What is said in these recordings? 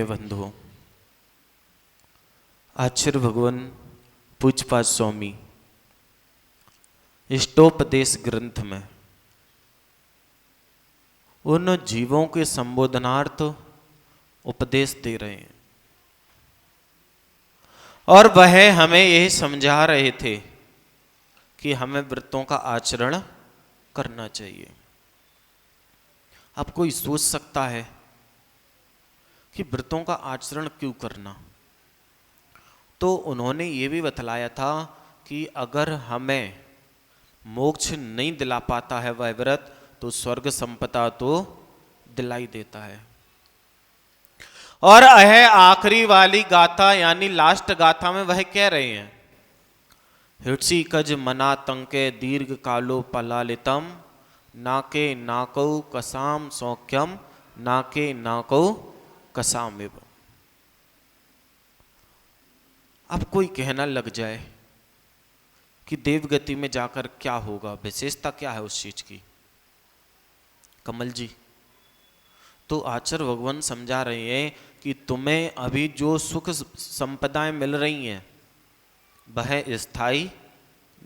बंधुओं, आचार्य भगवान पूज्यपाद स्वामी इष्टोपदेश ग्रंथ में उन जीवों के संबोधनार्थ उपदेश दे रहे हैं और वह हमें यही समझा रहे थे कि हमें व्रतों का आचरण करना चाहिए। अब कोई सोच सकता है कि व्रतों का आचरण क्यों करना, तो उन्होंने ये भी बतलाया था कि अगर हमें मोक्ष नहीं दिला पाता है वह व्रत, तो स्वर्ग संपदा तो दिलाई देता है। और यह आखिरी वाली गाथा यानी लास्ट गाथा में वह कह रहे हैं, हिट्सी कज मना तंके दीर्घ कालो पलालितम नाके नाकौ कसाम सौख्यम नाके नाकौ कसामिव। अब कोई कहना लग जाए कि देवगति में जाकर क्या होगा, विशेषता क्या है उस चीज की। कमल जी, तो आचार्य भगवान समझा रहे हैं कि तुम्हें अभी जो सुख संपदाएं मिल रही हैं वह स्थायी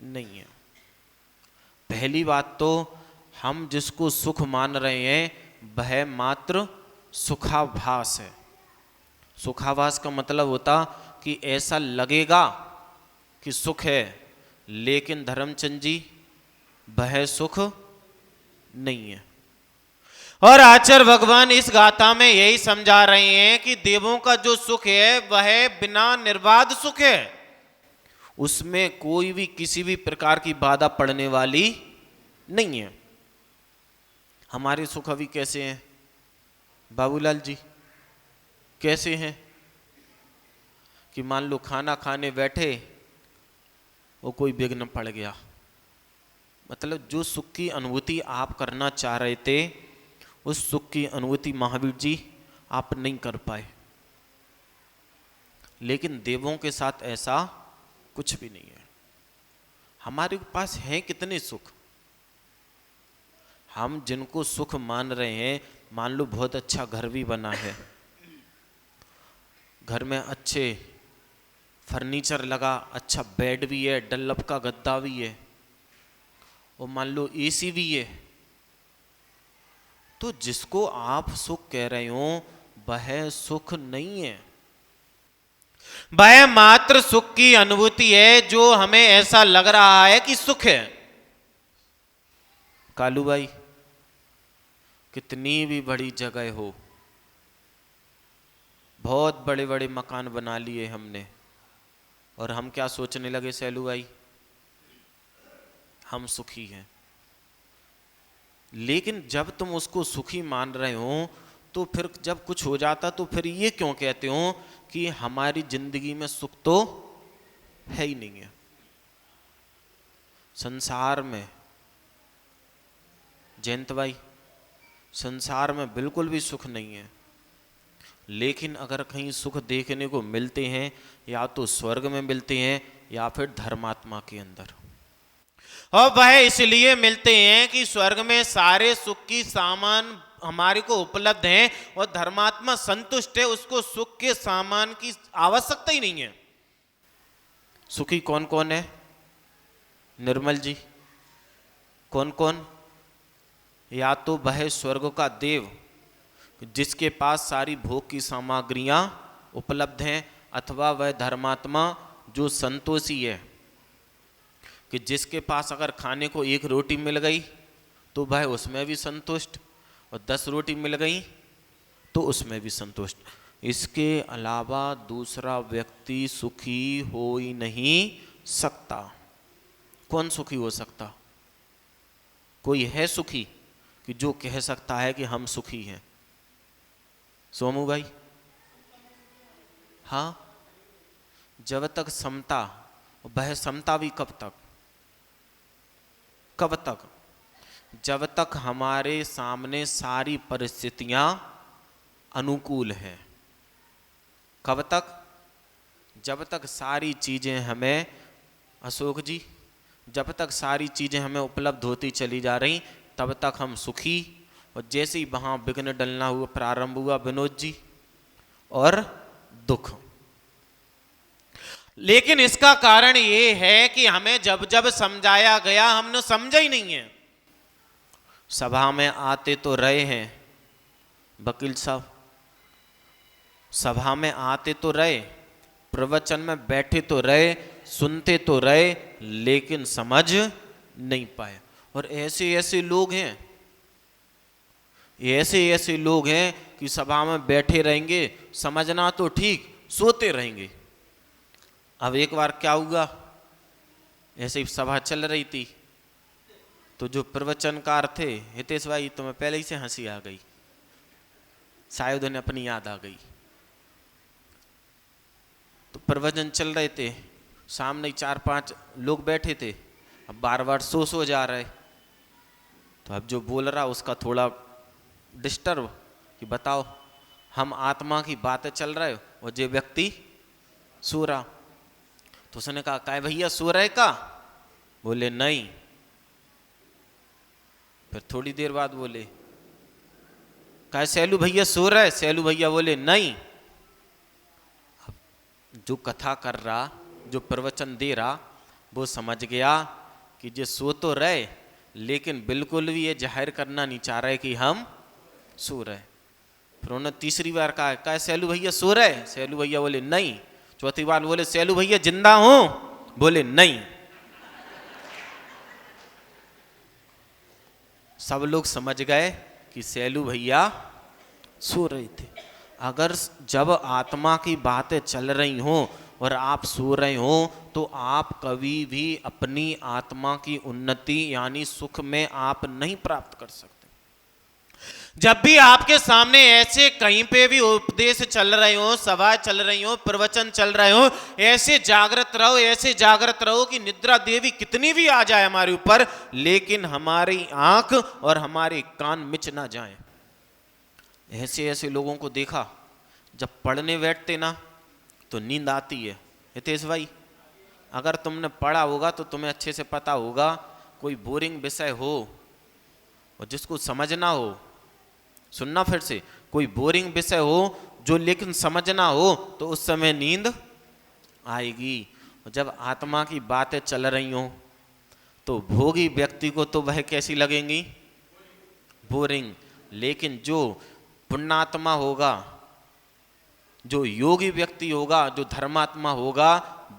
नहीं है। पहली बात तो हम जिसको सुख मान रहे हैं वह मात्र सुखाभास है। सुखाभास का मतलब होता कि ऐसा लगेगा कि सुख है, लेकिन धर्मचंद जी वह सुख नहीं है। और आचार्य भगवान इस गाथा में यही समझा रहे हैं कि देवों का जो सुख है वह बिना निर्बाध सुख है, उसमें कोई भी किसी भी प्रकार की बाधा पड़ने वाली नहीं है। हमारे सुख अभी कैसे हैं बाबूलाल जी, कैसे हैं कि मान लो खाना खाने बैठे वो कोई विघ्न पड़ गया, मतलब जो सुख की अनुभूति आप करना चाह रहे थे उस सुख की अनुभूति महावीर जी आप नहीं कर पाए। लेकिन देवों के साथ ऐसा कुछ भी नहीं है। हमारे पास हैं कितने सुख, हम जिनको सुख मान रहे हैं, मान लो बहुत अच्छा घर भी बना है, घर में अच्छे फर्नीचर लगा, अच्छा बेड भी है, डल्लब का गद्दा भी है, और मान लो एसी भी है, तो जिसको आप सुख कह रहे हो वह सुख नहीं है। वह मात्र सुख की अनुभूति है जो हमें ऐसा लग रहा है कि सुख है। कालू भाई, कितनी भी बड़ी जगह हो, बहुत बड़े बड़े मकान बना लिए हमने, और हम क्या सोचने लगे सैलू भाई, हम सुखी हैं। लेकिन जब तुम उसको सुखी मान रहे हो तो फिर जब कुछ हो जाता तो फिर ये क्यों कहते हो कि हमारी जिंदगी में सुख तो है ही नहीं है। संसार में जयंत भाई, संसार में बिल्कुल भी सुख नहीं है, लेकिन अगर कहीं सुख देखने को मिलते हैं या तो स्वर्ग में मिलते हैं या फिर धर्मात्मा के अंदर। और वह इसलिए मिलते हैं कि स्वर्ग में सारे सुख की सामान हमारे को उपलब्ध हैं और धर्मात्मा संतुष्ट है, उसको सुख के सामान की आवश्यकता ही नहीं है। सुखी कौन कौन है निर्मल जी, कौन कौन? या तो वह स्वर्ग का देव जिसके पास सारी भोग की सामग्रियां उपलब्ध हैं, अथवा वह धर्मात्मा जो संतोषी है कि जिसके पास अगर खाने को एक रोटी मिल गई तो वह उसमें भी संतुष्ट, और 10 रोटी मिल गई तो उसमें भी संतुष्ट। इसके अलावा दूसरा व्यक्ति सुखी हो ही नहीं सकता। कौन सुखी हो सकता? कोई है सुखी कि जो कह सकता है कि हम सुखी हैं? सोमू भाई, हाँ, जब तक समता, वह समता भी कब तक? कब तक? जब तक हमारे सामने सारी परिस्थितियां अनुकूल हैं। कब तक? जब तक सारी चीजें हमें, अशोक जी, जब तक सारी चीजें हमें उपलब्ध होती चली जा रही तब तक हम सुखी। और जैसे ही वहां विघ्न डलना हुआ प्रारंभ हुआ विनोद जी, और दुख। लेकिन इसका कारण ये है कि हमें जब जब समझाया गया हमने समझा ही नहीं है। सभा में आते तो रहे हैं वकील साहब, सभा में आते तो रहे, प्रवचन में बैठे तो रहे, सुनते तो रहे, लेकिन समझ नहीं पाए। और ऐसे ऐसे लोग हैं, ऐसे ऐसे लोग हैं कि सभा में बैठे रहेंगे, समझना तो ठीक, सोते रहेंगे। अब एक बार क्या हुआ, ऐसे ही सभा चल रही थी तो जो प्रवचनकार थे, हितेश भाई तुम्हें पहले ही से हंसी आ गई, शायद उन्हें अपनी याद आ गई। तो प्रवचन चल रहे थे, सामने 4-5 लोग बैठे थे, अब बार बार सो जा रहे। तो अब जो बोल रहा उसका थोड़ा डिस्टर्ब कि बताओ, हम आत्मा की बातें चल रहे हो और जो व्यक्ति सो रहा। तो उसने कहा काय भैया सो रहे का? बोले नहीं। फिर थोड़ी देर बाद बोले काय सैलू भैया सो रहे? सैलू भैया बोले नहीं। अब जो कथा कर रहा, जो प्रवचन दे रहा, वो समझ गया कि जो सो तो रहे, लेकिन बिल्कुल भी ये जाहिर करना नहीं चाह रहे कि हम सो रहे। फिर उन्होंने तीसरी बार कहा काय सैलू भैया सो रहे? सैलू भैया बोले नहीं। चौथी बार बोले सैलू भैया जिंदा हूं? बोले नहीं। सब लोग समझ गए कि सैलू भैया सो रहे थे। अगर जब आत्मा की बातें चल रही हों और आप सो रहे हो तो आप कभी भी अपनी आत्मा की उन्नति यानी सुख में आप नहीं प्राप्त कर सकते। जब भी आपके सामने ऐसे कहीं पे भी उपदेश चल रहे हो, सभा चल रही हो, प्रवचन चल रहे हो, ऐसे जागृत रहो, ऐसे जागृत रहो कि निद्रा देवी कितनी भी आ जाए हमारे ऊपर, लेकिन हमारी आंख और हमारे कान मिच ना जाएं। ऐसे ऐसे लोगों को देखा, जब पढ़ने बैठते ना तो नींद आती है। हितेश भाई, अगर तुमने पढ़ा होगा तो तुम्हें अच्छे से पता होगा, कोई बोरिंग विषय हो और जिसको समझना हो, सुनना फिर से, कोई बोरिंग विषय हो जो लेकिन समझना हो तो उस समय नींद आएगी। जब आत्मा की बातें चल रही हो तो भोगी व्यक्ति को तो वह कैसी लगेंगी? बोरिंग। लेकिन जो पुण्यात्मा होगा, जो योगी व्यक्ति होगा, जो धर्मात्मा होगा,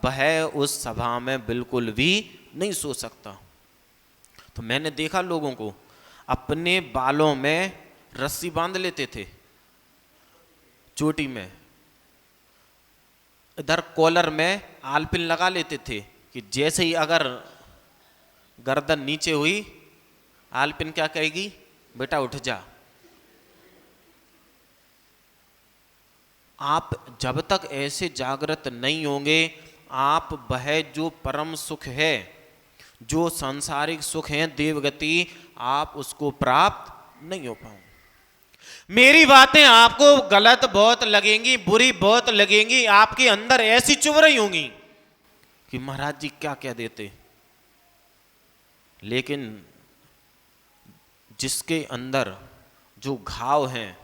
वह उस सभा में बिल्कुल भी नहीं सो सकता। तो मैंने देखा लोगों को अपने बालों में रस्सी बांध लेते थे, चोटी में, इधर कॉलर में आलपिन लगा लेते थे कि जैसे ही अगर गर्दन नीचे हुई, आलपिन क्या कहेगी? बेटा उठ जा। आप जब तक ऐसे जागृत नहीं होंगे, आप वह जो परम सुख है, जो सांसारिक सुख है देवगति, आप उसको प्राप्त नहीं हो पाओगे। मेरी बातें आपको गलत बहुत लगेंगी, बुरी बहुत लगेंगी, आपके अंदर ऐसी चुभ रही होंगी कि महाराज जी क्या कह देते। लेकिन जिसके अंदर जो घाव हैं,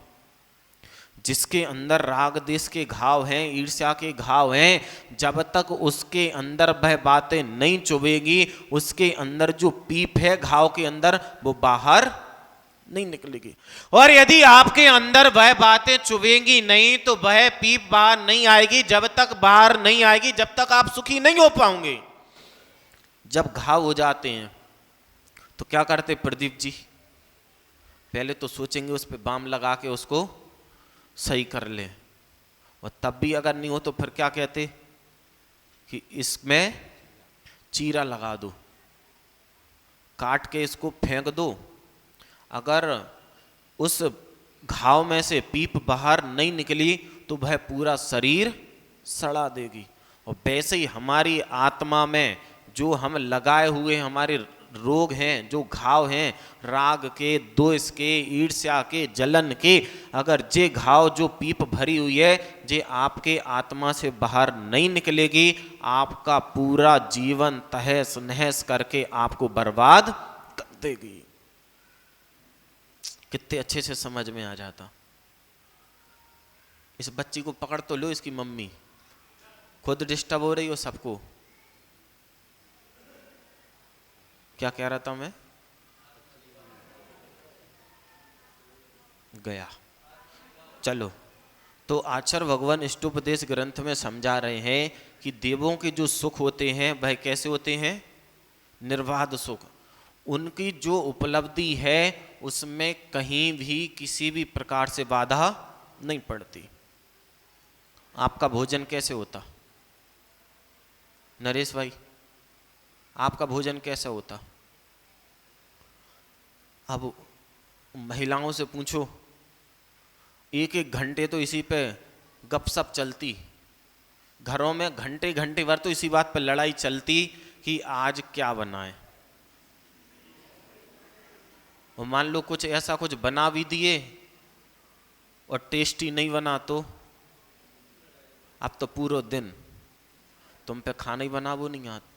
जिसके अंदर राग देश के घाव हैं, ईर्ष्या के घाव हैं, जब तक उसके अंदर वह बातें नहीं चुभेगी, उसके अंदर जो पीप है घाव के अंदर, वो बाहर नहीं निकलेगी। और यदि आपके अंदर वह बातें चुभेंगी नहीं तो वह पीप बाहर नहीं आएगी। जब तक बाहर नहीं आएगी, जब तक आप सुखी नहीं हो पाओगे। जब घाव हो जाते हैं तो क्या करते प्रदीप जी? पहले तो सोचेंगे उस पर बाम लगा के उसको सही कर ले, और तब भी अगर नहीं हो तो फिर क्या कहते कि इसमें चीरा लगा दो, काट के इसको फेंक दो। अगर उस घाव में से पीप बाहर नहीं निकली तो वह पूरा शरीर सड़ा देगी। और वैसे ही हमारी आत्मा में जो हम लगाए हुए हमारे रोग हैं, जो घाव हैं, राग के, द्वेष के, ईर्ष्या के, जलन के, अगर जे घाव जो पीप भरी हुई है, जे आपके आत्मा से बाहर नहीं निकलेगी, आपका पूरा जीवन तहस नहस करके आपको बर्बाद कर देगी। कितने अच्छे से समझ में आ जाता। इस बच्ची को पकड़ तो लो, इसकी मम्मी खुद डिस्टर्ब हो रही हो सबको। क्या कह रहा था मैं? गया। चलो, तो आचार्य भगवान इष्टोपदेश ग्रंथ में समझा रहे हैं कि देवों के जो सुख होते हैं वह कैसे होते हैं? निर्बाध सुख। उनकी जो उपलब्धि है उसमें कहीं भी किसी भी प्रकार से बाधा नहीं पड़ती। आपका भोजन कैसे होता नरेश भाई? आपका भोजन कैसा होता? अब महिलाओं से पूछो, एक एक घंटे तो इसी पे गपशप चलती, घरों में घंटे घंटे भर तो इसी बात पे लड़ाई चलती कि आज क्या बनाए। और मान लो कुछ ऐसा कुछ बना भी दिए और टेस्टी नहीं बना तो अब तो पूरा दिन तुम पे खाना ही बनावो नहीं आता।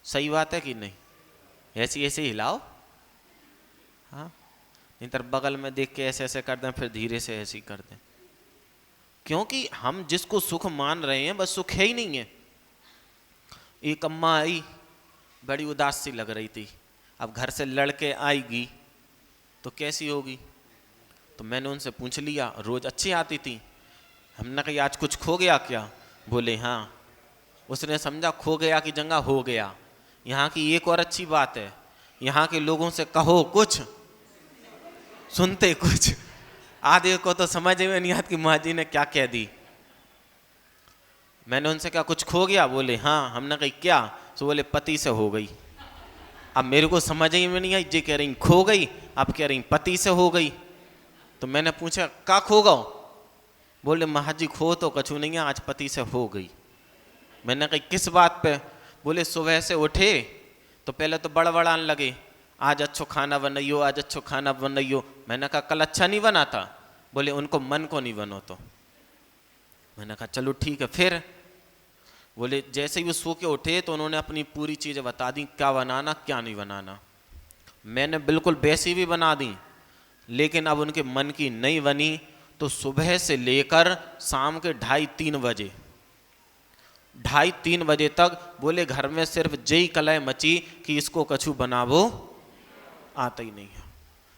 सही बात है कि नहीं? ऐसी ऐसे हिलाओ, हाँ, नहीं तो बगल में देख के ऐसे ऐसे कर दें, फिर धीरे से ऐसे ही कर दें, क्योंकि हम जिसको सुख मान रहे हैं बस सुख है ही नहीं है। एक अम्मा आई, बड़ी उदास सी लग रही थी, अब घर से लड़के आएगी तो कैसी होगी। तो मैंने उनसे पूछ लिया, रोज अच्छी आती थी, हमने कहा आज कुछ खो गया क्या? बोले हाँ। उसने समझा खो गया की जगह हो गया। यहाँ की एक और अच्छी बात है, यहाँ के लोगों से कहो कुछ सुनते कुछ। आधे को तो समझ में नहीं आती कि माँ जी ने क्या कह दी। मैंने उनसे कहा कुछ खो गया? बोले हाँ। हमने कही क्या? तो बोले पति से हो गई। अब मेरे को समझ ही में नहीं आई, जी कह रही खो गई, अब कह रही पति से हो गई। तो मैंने पूछा का खो गओ? बोले महाजी खो तो कछु नहीं है, आज पति से हो गई। मैंने कही किस बात पे? बोले सुबह से उठे तो पहले तो बड़बड़ान लगे, आज अच्छो खाना बनाइयो, आज अच्छो खाना बनाइयो। मैंने कहा कल अच्छा नहीं बना था? बोले उनको मन को नहीं बनो तो। मैंने कहा चलो ठीक है। फिर बोले जैसे ही वो सो के उठे तो उन्होंने अपनी पूरी चीज़ें बता दी, क्या बनाना क्या नहीं बनाना। मैंने बिल्कुल वैसी भी बना दी, लेकिन अब उनके मन की नहीं बनी। तो सुबह से लेकर शाम के 2:30-3 बजे 2:30-3 बजे तक बोले घर में सिर्फ जई कलह मची कि इसको कछु बनावो आता ही नहीं है।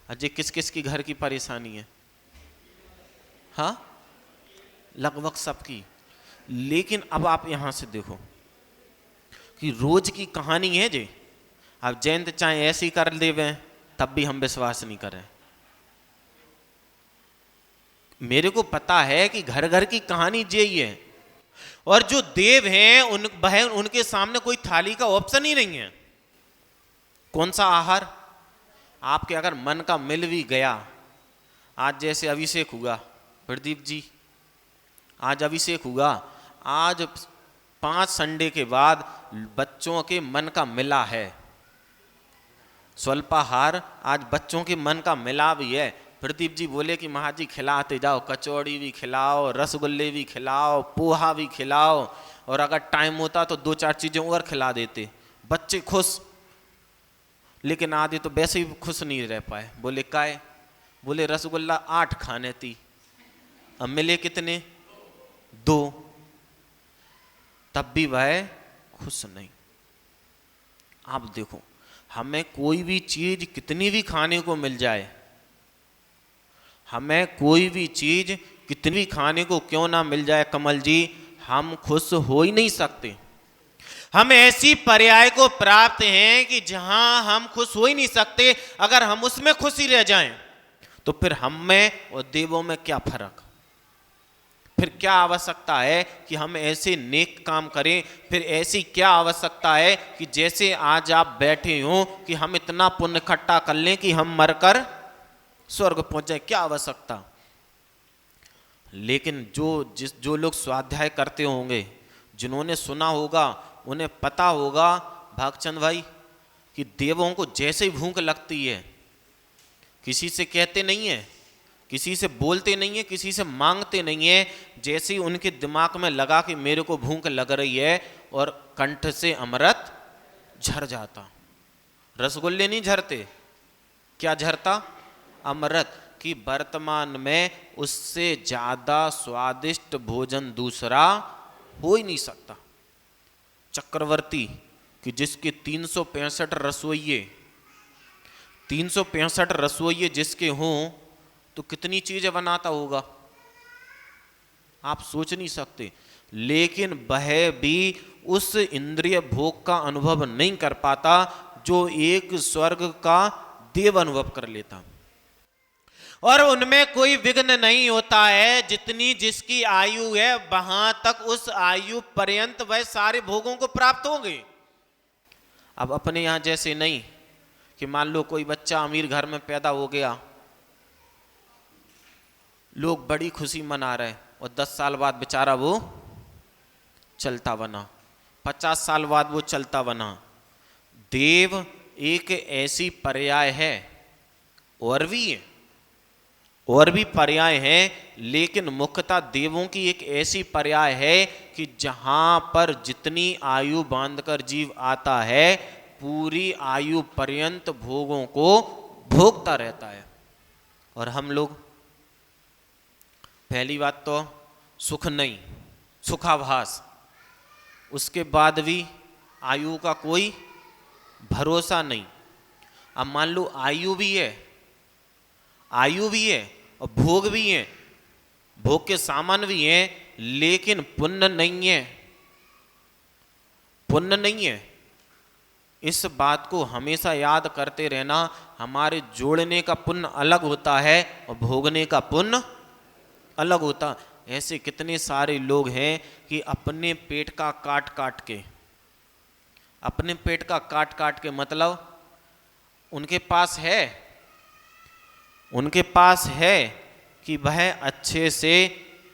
अजय किस किस की घर की परेशानी है? हाँ, लगभग सबकी। लेकिन अब आप यहां से देखो कि रोज की कहानी है जी। अब जयंत चाहे ऐसी कर देवे तब भी हम विश्वास नहीं करें। मेरे को पता है कि घर घर की कहानी यही है, और जो देव हैं उनके सामने कोई थाली का ऑप्शन ही नहीं है। कौन सा आहार आपके अगर मन का मिल भी गया, आज जैसे अभिषेक हुआ प्रदीप जी, आज अभिषेक हुआ, आज 5 संडे के बाद बच्चों के मन का मिला है स्वल्पाहार, आज बच्चों के मन का मिला भी है। प्रदीप जी बोले कि महाजी खिलाते जाओ, कचौड़ी भी खिलाओ, रसगुल्ले भी खिलाओ, पोहा भी खिलाओ, और अगर टाइम होता तो 2-4 चीजें और खिला देते। बच्चे खुश, लेकिन आधे तो वैसे ही खुश नहीं रह पाए। बोले काय? बोले रसगुल्ला 8 खाने थी, अब मिले कितने? 2। तब भी वह खुश नहीं। आप देखो, हमें कोई भी चीज कितनी भी खाने को मिल जाए, हमें कोई भी चीज कितनी भी खाने को क्यों ना मिल जाए कमल जी, हम खुश हो ही नहीं सकते। हम ऐसी पर्याय को प्राप्त हैं कि जहां हम खुश हो ही नहीं सकते। अगर हम उसमें खुशी रह जाएं तो फिर हम में और देवों में क्या फर्क? फिर क्या आवश्यकता है कि हम ऐसे नेक काम करें? फिर ऐसी क्या आवश्यकता है कि जैसे आज आप बैठे हो कि हम इतना पुण्य इकट्ठा कर लें कि हम मरकर स्वर्ग पहुंच जाए? क्या आवश्यकता? लेकिन जो लोग स्वाध्याय करते होंगे, जिन्होंने सुना होगा, उन्हें पता होगा भागचंद भाई कि देवों को जैसे ही भूख लगती है, किसी से कहते नहीं है, किसी से बोलते नहीं है, किसी से मांगते नहीं है, जैसे ही उनके दिमाग में लगा कि मेरे को भूख लग रही है, और कंठ से अमृत झर जाता। रसगुल्ले नहीं झरते, क्या झरता? अमृत। कि वर्तमान में उससे ज़्यादा स्वादिष्ट भोजन दूसरा हो ही नहीं सकता। चक्रवर्ती कि जिसके 365 रसोइये जिसके हों तो कितनी चीज़ें बनाता होगा आप सोच नहीं सकते। लेकिन वह भी उस इंद्रिय भोग का अनुभव नहीं कर पाता जो एक स्वर्ग का देव अनुभव कर लेता। और उनमें कोई विघ्न नहीं होता है, जितनी जिसकी आयु है वहां तक उस आयु पर्यंत वह सारे भोगों को प्राप्त होंगे। अब अपने यहां जैसे नहीं कि मान लो कोई बच्चा अमीर घर में पैदा हो गया, लोग बड़ी खुशी मना रहे और 10 साल बाद बेचारा वो चलता बना, 50 साल बाद वो चलता बना। देव एक ऐसी पर्याय है, और भी पर्याय है, लेकिन मुख्यतः देवों की एक ऐसी पर्याय है कि जहां पर जितनी आयु बांधकर जीव आता है पूरी आयु पर्यंत भोगों को भोगता रहता है। और हम लोग पहली बात तो सुख नहीं, सुखाभास, उसके बाद भी आयु का कोई भरोसा नहीं। अब मान लो आयु भी है और भोग भी है, भोग के सामान भी हैं, लेकिन पुण्य नहीं है। इस बात को हमेशा याद करते रहना, हमारे जोड़ने का पुण्य अलग होता है और भोगने का पुण्य अलग होता। ऐसे कितने सारे लोग हैं कि अपने पेट का काट के मतलब उनके पास है कि वह अच्छे से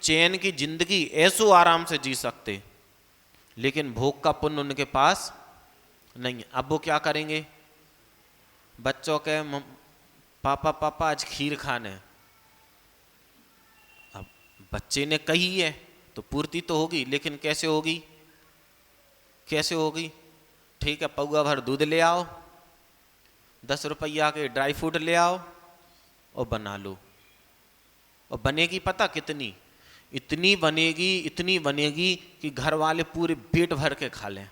चैन की जिंदगी ऐसो आराम से जी सकते, लेकिन भोग का पुण्य उनके पास नहीं है। अब वो क्या करेंगे, बच्चों के पापा आज खीर खाने, अब बच्चे ने कही है तो पूर्ति तो होगी, लेकिन कैसे होगी? ठीक है, पौआ भर दूध ले आओ, 10 रुपया के ड्राई फ्रूट ले आओ और बना लो। और बनेगी पता कितनी? इतनी बनेगी कि घर वाले पूरे पेट भर के खा लें।